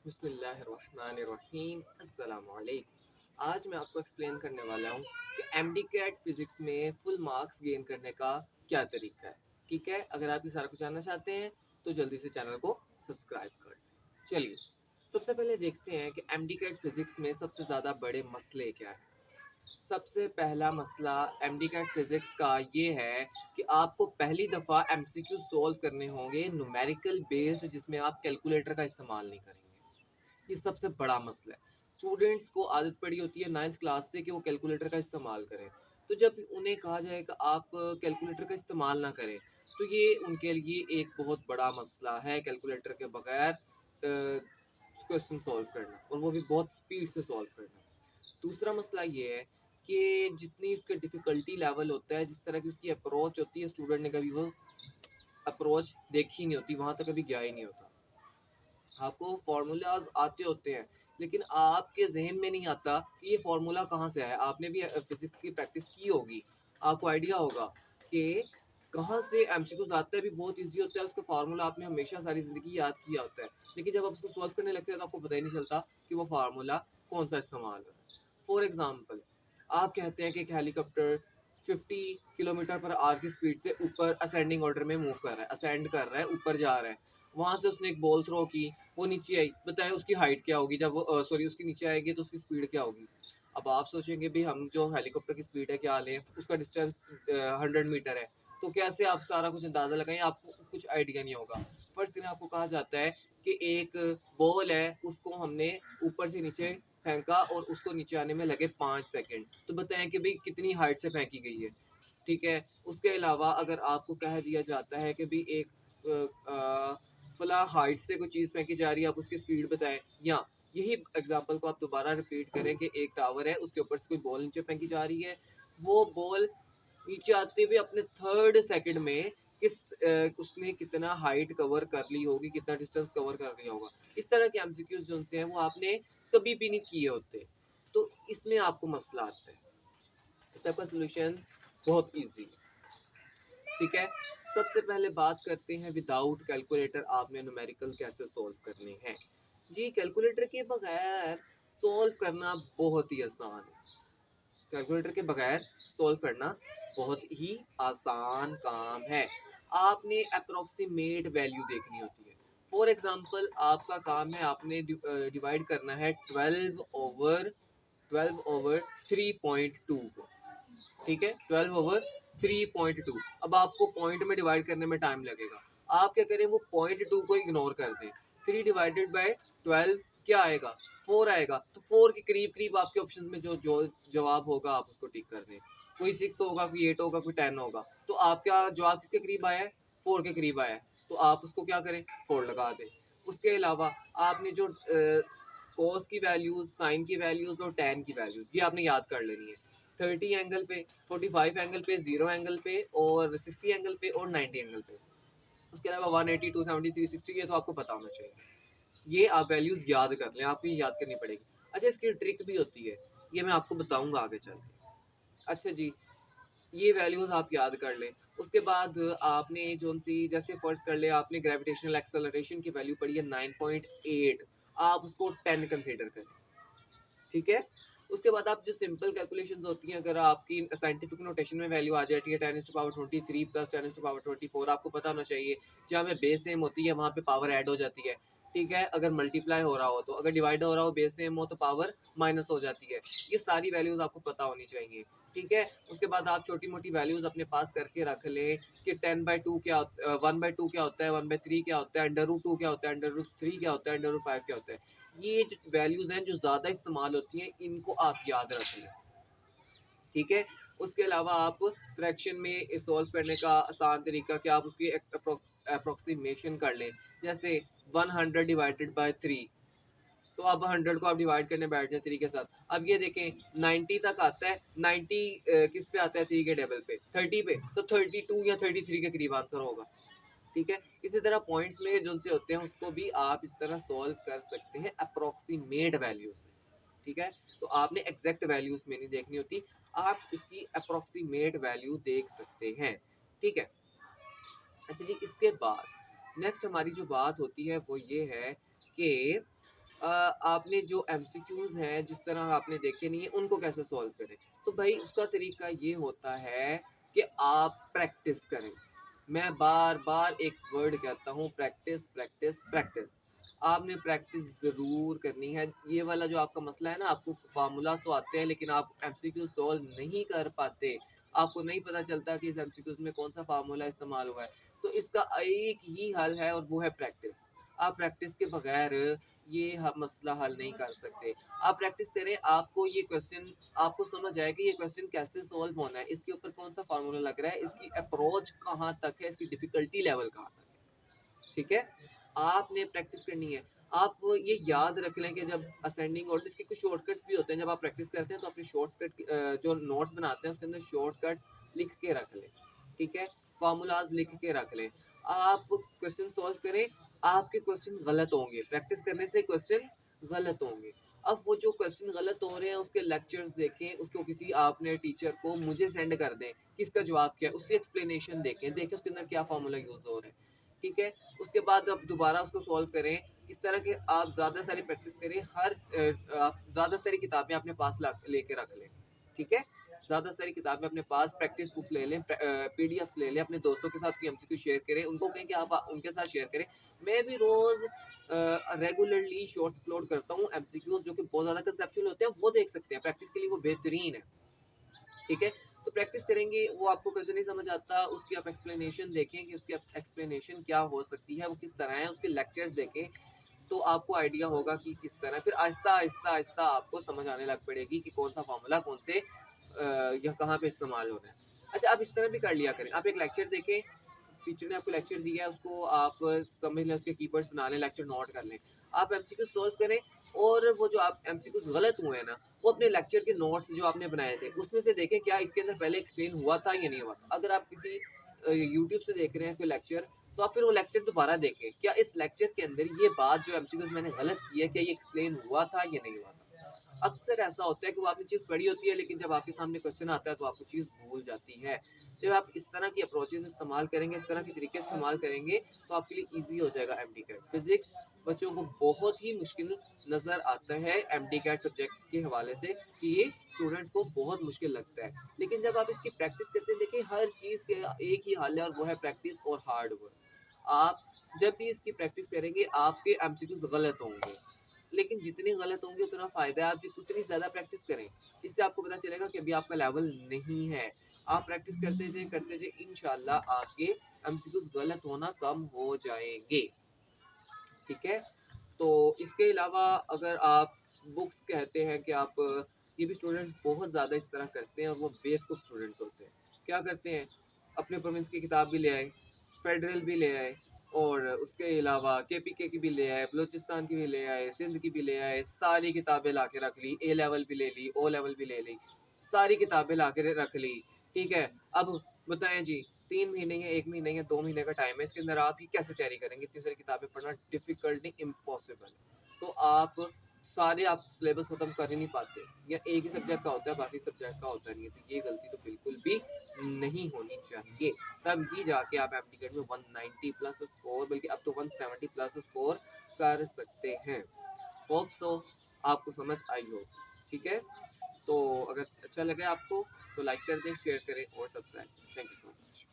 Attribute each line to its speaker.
Speaker 1: बिस्मिल्लाहिर्रहमानिर्रहीम अस्सलामुअलैकुम। आज मैं आपको एक्सप्लेन करने वाला हूँ कि एमडीकैट फिजिक्स में फुल मार्क्स गेन करने का क्या तरीका है। ठीक है, अगर आप ये सारा कुछ जानना चाहते हैं तो जल्दी से चैनल को सब्सक्राइब कर लें। चलिए सबसे पहले देखते हैं कि एमडीकैट फिजिक्स में सबसे ज़्यादा बड़े मसले क्या हैं। सबसे पहला मसला एमडीकैट फिजिक्स का ये है कि आपको पहली दफ़ा एमसीक्यू सॉल्व करने होंगे न्यूमेरिकल बेस्ड, जिसमें आप कैलकुलेटर का इस्तेमाल नहीं करेंगे। ये सबसे बड़ा मसला है। स्टूडेंट्स को आदत पड़ी होती है 9th क्लास से कि वो कैलकुलेटर का इस्तेमाल करें, तो जब उन्हें कहा जाए कि आप कैलकुलेटर का इस्तेमाल ना करें तो ये उनके लिए एक बहुत बड़ा मसला है। कैलकुलेटर के बगैर क्वेश्चन सॉल्व करना, और वो भी बहुत स्पीड से सॉल्व करना। दूसरा मसला ये है कि जितनी उसका डिफ़िकल्टी लेवल होता है, जिस तरह की उसकी अप्रोच होती है, स्टूडेंट ने कभी वो अप्रोच देखी नहीं होती, वहाँ तक कभी गया ही नहीं होता। आपको फार्मूलाज आते होते हैं लेकिन आपके जहन में नहीं आता कि ये फार्मूला कहाँ से आया। आपने भी फिजिक्स की प्रैक्टिस की होगी, आपको आइडिया होगा कि कहाँ से एमसीक्यूज आता है। भी बहुत इजी होता है, उसका फार्मूला आपने हमेशा सारी ज़िंदगी याद किया होता है, लेकिन जब आप उसको सॉल्व करने लगते हैं तो आपको पता ही नहीं चलता कि वो फार्मूला कौन सा इस्तेमाल है। फॉर एग्जाम्पल, आप कहते हैं कि एक हेलीकॉप्टर 50 किलोमीटर पर आवर की स्पीड से ऊपर असेंडिंग ऑर्डर में मूव कर रहा है, असेंड कर रहा है, ऊपर जा रहा है। वहां से उसने एक बॉल थ्रो की, वो नीचे आई, बताएं उसकी हाइट क्या होगी जब वो सॉरी उसकी नीचे आएगी तो उसकी स्पीड क्या होगी। अब आप सोचेंगे भी हम जो हेलीकॉप्टर की स्पीड है क्या लें, उसका डिस्टेंस 100 मीटर है, तो कैसे आप सारा कुछ अंदाजा लगाएं, आपको कुछ आइडिया नहीं होगा। फर्स्ट दिन आपको कहा जाता है कि एक बॉल है, उसको हमने ऊपर से नीचे फेंका और उसको नीचे आने में लगे 5 सेकेंड, तो बताएं कि भाई कितनी हाइट से फेंकी गई है। ठीक है, उसके अलावा अगर आपको कह दिया जाता है कि भाई एक फला हाइट से कोई चीज़ फेंकी जा रही है, आप उसकी स्पीड बताएं, या यही एग्जांपल को आप दोबारा रिपीट करें कि एक टावर है, उसके ऊपर से कोई बॉल नीचे फेंकी जा रही है, वो बॉल नीचे आते हुए अपने 3rd सेकंड में उसने कितना हाइट कवर कर ली होगी, कितना डिस्टेंस कवर कर लिया होगा। इस तरह के एमसीक्यूज जो हैं वो आपने कभी भी नहीं किए होते, तो इसमें आपको मसला आता है। इसका सोल्यूशन बहुत ईजी है। ठीक है, सबसे पहले बात करते हैं विदाउट कैलकुलेटर आपने न्यूमेरिकल कैसे सॉल्व करने हैं। जी, कैलकुलेटर के बगैर सॉल्व करना बहुत ही आसान है। कैलकुलेटर के बगैर सॉल्व करना बहुत ही आसान काम है। आपने अप्रोक्सीमेट वैल्यू देखनी होती है। फॉर एग्जांपल, आपका काम है, आपने डिवाइड करना है 12/3.2 को। ठीक है, 12/3.2। अब आपको पॉइंट में डिवाइड करने में टाइम लगेगा। आप क्या करें, वो 0.2 को इग्नोर कर दें। 3/12 क्या आएगा, 4 आएगा। तो 4 के करीब करीब आपके ऑप्शन में जो जो जवाब होगा आप उसको टिक कर दें। कोई 6 होगा, कोई 8 होगा, कोई 10 होगा, तो आपका जवाब किसके करीब आया है, 4 के करीब आया है, तो आप उसको क्या करें, 4 लगा दें। उसके अलावा आपने जो कॉस की वैल्यूज, साइन की वैल्यूज और tan की वैल्यूज, ये आपने याद कर लेनी है। 30 एंगल पे, 45 एंगल पे, 0 एंगल पे, और 60 एंगल पे, और 90 एंगल पे। उसके अलावा 180, 270, 360, ये तो आपको पता होना चाहिए। ये आप वैल्यूज याद कर लें, आपको ये याद करनी पड़ेगी। अच्छा, इसकी ट्रिक भी होती है, ये मैं आपको बताऊंगा आगे चल के। अच्छा जी, ये वैल्यूज आप याद कर लें। उसके बाद आपने जो सी, जैसे फर्ज कर ले आपने ग्रेविटेशनल एक्सेलरेशन की वैल्यू पड़ी है 9.8, आप उसको 10 कंसीडर करें। ठीक है, उसके बाद आप जो सिंपल कैलकुलेशंस होती हैं, अगर आपकी साइंटिफिक नोटेशन में वैल्यू आ जाती है 10⁻23 प्लस 10⁻24, आपको पता होना चाहिए जहाँ में बेस सेम होती है वहाँ पे पावर ऐड हो जाती है। ठीक है, अगर मल्टीप्लाई हो रहा हो तो, अगर डिवाइड हो रहा हो बेस सेम हो तो पावर माइनस हो जाती है। ये सारी वैल्यूज आपको पता होनी चाहिए। ठीक है, उसके बाद आप छोटी मोटी वैल्यूज अपने पास करके रख लें कि 10/2 क्या, 1/2 क्या होता है, 1/3 क्या होता है, √2 क्या होता है, √3 क्या होता है, √5 क्या होता है। ये जो वैल्यूज हैं जो ज़्यादा इस्तेमाल होती हैं, इनको आप याद रख लें। ठीक है, उसके अलावा आप फ्रैक्शन में सॉल्व करने का आसान तरीका कि आप उसकी अप्रोक्सीमेशन कर लें। जैसे 100/3, तो अब 100 को आप डिवाइड करने बैठ जाए 3 के साथ। अब ये देखें 90 तक आता है, 90 किस पे आता है, 3 के टेबल पे, 30 पे, तो 32 या 33 के करीब आंसर होगा। ठीक है, इसी तरह पॉइंट्स में जो से होते हैं उसको भी आप इस तरह सॉल्व कर सकते हैं अप्रोक्सीमेट वैल्यू से। ठीक है, तो आपने एग्जैक्ट वैल्यूज में नहीं देखनी होती, आप इसकी अप्रोक्सीमेट वैल्यू देख सकते हैं। ठीक है, अच्छा जी, इसके बाद नेक्स्ट हमारी जो बात होती है वो ये है कि आपने जो एमसीक्यूज़ हैं, जिस तरह आपने देखे नहीं है, उनको कैसे सॉल्व करें? तो भाई उसका तरीका ये होता है कि आप प्रैक्टिस करें। मैं बार-बार एक वर्ड कहता हूँ, प्रैक्टिस, प्रैक्टिस, प्रैक्टिस। आपने प्रैक्टिस ज़रूर करनी है। ये वाला जो आपका मसला है ना, आपको फ़ॉर्मूलाज़ तो आते हैं लेकिन आप एमसीक्यू सॉल्व नहीं कर पाते। आपको नहीं पता चलता कि इस एमसीक्यूज़ में कौन-सा फ़ॉर्मूला इस्तेमाल हुआ है। तो इसका एक ही हल है और वो है प्रैक्टिस। आप प्रैक्टिस के बगैर ये मसला हल नहीं कर सकते। आप प्रैक्टिस करें, आपको ये क्वेश्चन आपको समझ आए कि ये क्वेश्चन कैसे सॉल्व होना है, इसके ऊपर कौन सा फार्मूला लग रहा है, इसकी अप्रोच कहाँ तक है, इसकी डिफिकल्टी लेवल कहाँ तक है। ठीक है, आपने प्रैक्टिस करनी है। आप ये याद रख लें कि जब असेंडिंग और इसके कुछ शॉर्टकट्स भी होते हैं। जब आप प्रैक्टिस करते हैं तो अपने शॉर्टकट जो नोट्स बनाते हैं उसके अंदर शॉर्टकट्स लिख के रख लें। ठीक है, फार्मूलाज लिख के रख लें। आप क्वेश्चन सॉल्व करें, आपके क्वेश्चन गलत होंगे, प्रैक्टिस करने से क्वेश्चन गलत होंगे। अब वो जो क्वेश्चन गलत हो रहे हैं उसके लेक्चर्स देखें, उसको किसी आपने टीचर को मुझे सेंड कर दें, किसका जवाब क्या है, उसकी एक्सप्लेनेशन देखें उसके अंदर क्या फार्मूला यूज़ हो रहा है। ठीक है, उसके बाद अब दोबारा उसको सॉल्व करें। इस तरह के आप ज़्यादा सारी प्रैक्टिस करें। आप ज़्यादा सारी किताबें अपने पास लेके रख लें। ठीक है, ज़्यादा सारी किताबें अपने पास, प्रैक्टिस बुक ले लें, पीडीएफ्स ले लें, अपने दोस्तों के साथ एमसीक्यू शेयर करें, उनको कहें कि आप उनके साथ शेयर करें। मैं भी रोज़ रेगुलरली शॉर्ट्स अपलोड करता हूँ एमसीक्यूज़ जो कि बहुत ज़्यादा कंसेप्चुअल होते हैं, वो देख सकते हैं, प्रैक्टिस के लिए वो बेहतरीन है। ठीक है, तो प्रैक्टिस करेंगे, वो आपको क्वेश्चन नहीं समझ आता, उसकी आप एक्सप्लेनेशन देखें कि उसकी एक्सप्लेनेशन क्या हो सकती है, वो किस तरह है, उसके लेक्चर्स देखें, तो आपको आइडिया होगा कि किस तरह। फिर आहिस्ता-आहिस्ता आपको समझ आने लग पड़ेगी कि कौन-सा फ़ॉर्मूला कौन से या कहाँ पे इस्तेमाल हो रहा है। अच्छा, आप इस तरह भी कर लिया करें, आप एक लेक्चर देखें, टीचर ने आपको लेक्चर दिया है, उसको आप समझ लें, उसके कीवर्ड्स बना लें, लेक्चर नोट कर लें। आप एमसीक्यू सॉल्व करें और वो जो आप एमसीक्यूज़ गलत हुए हैं ना, वो अपने लेक्चर के नोट्स जो आपने बनाए थे, उसमें से देखें क्या इसके अंदर पहले एक्सप्लेन हुआ था या नहीं हुआ था। अगर आप किसी यूट्यूब से देख रहे हैं कोई लेक्चर, तो आप फिर वो लेक्चर दोबारा देखें, क्या इस लेक्चर के अंदर ये बात जो एमसीक्यूज़ मैंने गलत की है, क्या ये एक्सप्लेन हुआ था या नहीं हुआ था। अक्सर ऐसा होता है कि वो आपने चीज़ पढ़ी होती है लेकिन जब आपके सामने क्वेश्चन आता है तो आपको चीज़ भूल जाती है। जब आप इस तरह की अप्रोचेज़ इस्तेमाल करेंगे, इस तरह के तरीके इस्तेमाल करेंगे, तो आपके लिए ईज़ी हो जाएगा एमडी-कैट। फिज़िक्स बच्चों को बहुत ही मुश्किल नज़र आता है एमडी-कैट सब्जेक्ट के हवाले से, कि ये स्टूडेंट्स को बहुत मुश्किल लगता है। लेकिन जब आप इसकी प्रैक्टिस करते हैं, देखिए हर चीज़ के एक ही हल है और वो है प्रैक्टिस और हार्ड वर्क। आप जब भी इसकी प्रैक्टिस करेंगे, आपके एमसीक्यूज़ गलत होंगे। लेकिन जितने गलत होंगे उतना फ़ायदा है, आप जितनी ज़्यादा प्रैक्टिस करें, इससे आपको पता चलेगा कि अभी आपका लेवल नहीं है। आप प्रैक्टिस करते जाइए, इंशाल्लाह आपके एमसीक्यूज़ गलत होना कम हो जाएँगे। ठीक है? तो इसके अलावा अगर आप बुक्स कहते हैं कि आप ये भी स्टूडेंट्स बहुत ज़्यादा इस तरह करते हैं और वो बेवकूफ़ स्टूडेंट्स होते हैं। क्या करते हैं? अपने प्रोविंस की किताब भी ले आए, फेडरल भी ले आए और उसके अलावा केपीके की भी ले आए, बलूचिस्तान की भी ले आए, सिंध की भी ले आए, सारी किताबें ला के रख ली, ए लेवल भी ले ली, ओ लेवल भी ले ली, सारी किताबें ला के रख ली। ठीक है? अब बताएँ जी, 3 महीने या 1 महीने या 2 महीने का टाइम है, इसके अंदर आप ये कैसे तैयारी करेंगे? इतनी सारी किताबें पढ़ना डिफ़िकल्ट नहीं, इम्पॉसिबल है। तो आप सिलेबस ख़त्म कर ही नहीं पाते, या एक ही सब्जेक्ट का होता है, बाकी सब्जेक्ट का होता नहीं है। तो ये गलती तो बिल्कुल भी नहीं होनी चाहिए। तब ही जाके आप एप्टीट्यूड में 190 प्लस स्कोर, बल्कि अब तो 170 प्लस स्कोर कर सकते हैं। होप सो आपको समझ आई हो। ठीक है? तो अगर अच्छा लगे आपको तो लाइक कर दें, शेयर करें और सब्सक्राइब करें। Thank you so much.